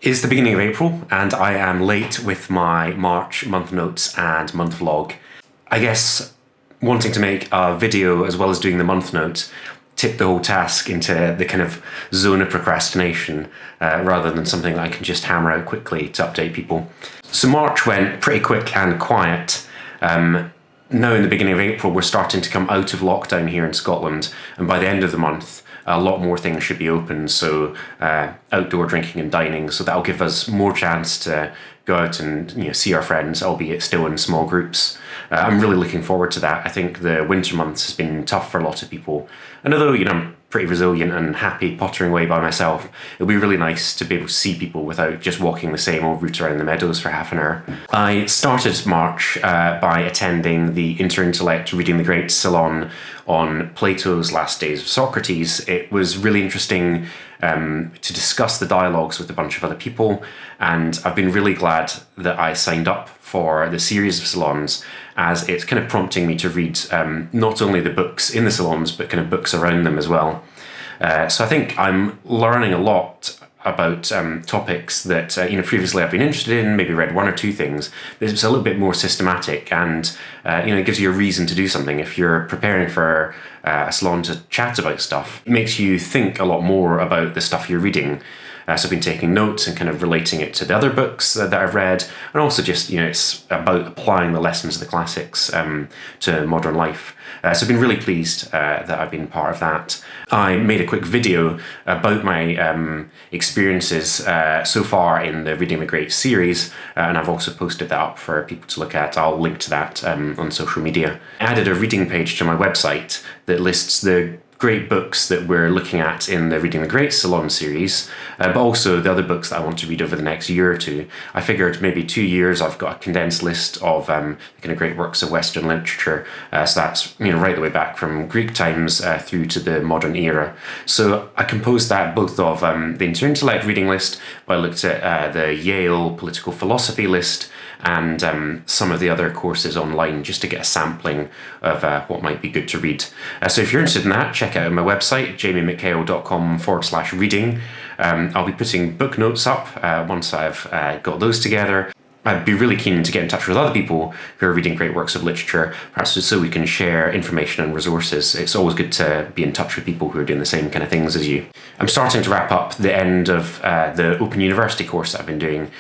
It's the beginning of April, and I am late with my March month notes and month vlog. I guess wanting to make a video as well as doing the month note tipped the whole task into the kind of zone of procrastination rather than something that I can just hammer out quickly to update people. So March went pretty quick and quiet. Now in the beginning of April, we're starting to come out of lockdown here in Scotland, and by the end of the month, a lot more things should be open, so outdoor drinking and dining, so that'll give us more chance to go out and see our friends, albeit still in small groups. I'm really looking forward to that. I think the winter months has been tough for a lot of people, and although I'm pretty resilient and happy pottering away by myself, it'll be really nice to be able to see people without just walking the same old route around the meadows for half an hour. I started March by attending the Inter-Intellect Reading the Great Salon on Plato's Last Days of Socrates. It was really interesting to discuss the dialogues with a bunch of other people, and I've been really glad that I signed up for the series of salons, as it's kind of prompting me to read not only the books in the salons, but kind of books around them as well. So I think I'm learning a lot about topics that previously I've been interested in, maybe read one or two things, but it's a little bit more systematic, and it gives you a reason to do something. If you're preparing for a salon to chat about stuff, it makes you think a lot more about the stuff you're reading. So I've been taking notes and kind of relating it to the other books that I've read, and also just, it's about applying the lessons of the classics to modern life. So I've been really pleased that I've been part of that. I made a quick video about my experiences so far in the Reading the Great series, and I've also posted that up for people to look at. I'll link to that on social media. I added a reading page to my website that lists the great books that we're looking at in the Reading the Great Salon series, but also the other books that I want to read over the next year or two. I figured maybe 2 years I've got a condensed list of the kind of great works of Western literature, so that's right the way back from Greek times through to the modern era. So I composed that both of the Inter-Intellect reading list, but I looked at the Yale political philosophy list, and some of the other courses online, just to get a sampling of what might be good to read. So if you're interested in that, check out my website, jamiemchale.com/reading. I'll be putting book notes up once I've got those together. I'd be really keen to get in touch with other people who are reading great works of literature, perhaps just so we can share information and resources. It's always good to be in touch with people who are doing the same kind of things as you. I'm starting to wrap up the end of the Open University course that I've been doing.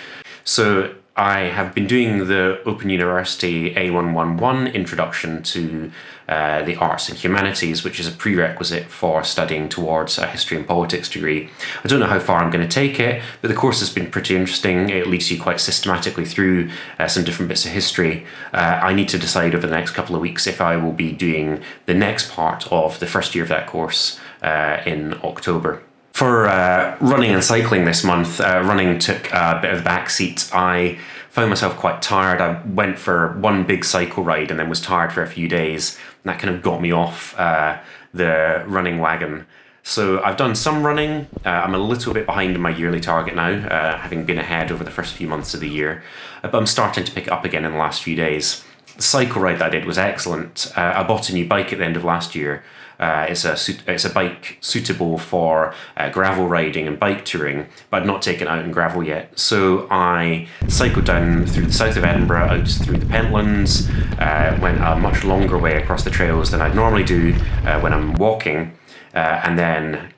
So I have been doing the Open University A111 Introduction to the Arts and Humanities, which is a prerequisite for studying towards a History and Politics degree. I don't know how far I'm going to take it, but the course has been pretty interesting. It leads you quite systematically through some different bits of history. I need to decide over the next couple of weeks if I will be doing the next part of the first year of that course in October. For running and cycling this month, running took a bit of a backseat. I found myself quite tired. I went for one big cycle ride and then was tired for a few days, and that kind of got me off the running wagon. So I've done some running. I'm a little bit behind in my yearly target now, having been ahead over the first few months of the year, but I'm starting to pick it up again in the last few days. The cycle ride that I did was excellent. I bought a new bike at the end of last year. It's a bike suitable for gravel riding and bike touring, but I'd not taken it out in gravel yet. So I cycled down through the south of Edinburgh, out through the Pentlands, went a much longer way across the trails than I'd normally do when I'm walking, and then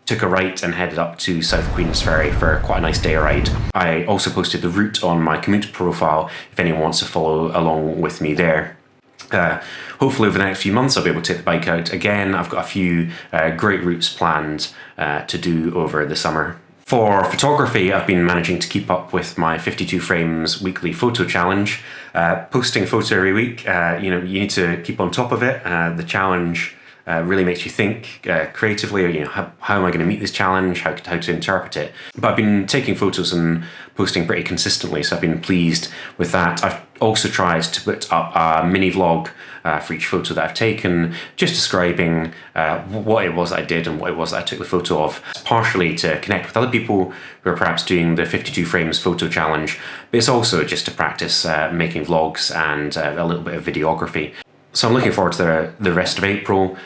took a right and headed up to South Queensferry for quite a nice day ride. I also posted the route on my commute profile if anyone wants to follow along with me there. Hopefully over the next few months I'll be able to take the bike out again. I've got a few great routes planned to do over the summer. For photography, I've been managing to keep up with my 52 frames weekly photo challenge. Posting a photo every week, you need to keep on top of it. The challenge really makes you think creatively, how am I going to meet this challenge, how to interpret it. But I've been taking photos and posting pretty consistently, so I've been pleased with that. I've also tried to put up a mini vlog for each photo that I've taken, just describing what it was that I did and what it was that I took the photo of, partially to connect with other people who are perhaps doing the 52 frames photo challenge, but it's also just to practice making vlogs and a little bit of videography. So I'm looking forward to the rest of April.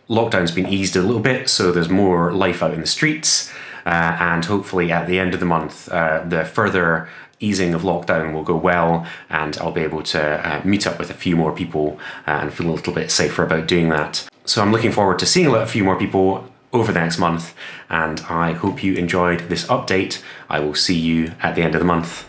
Lockdown's been eased a little bit, so there's more life out in the streets. and hopefully at the end of the month, the further easing of lockdown will go well, and I'll be able to meet up with a few more people and feel a little bit safer about doing that. So I'm looking forward to seeing a few more people over the next month, and I hope you enjoyed this update. I will see you at the end of the month.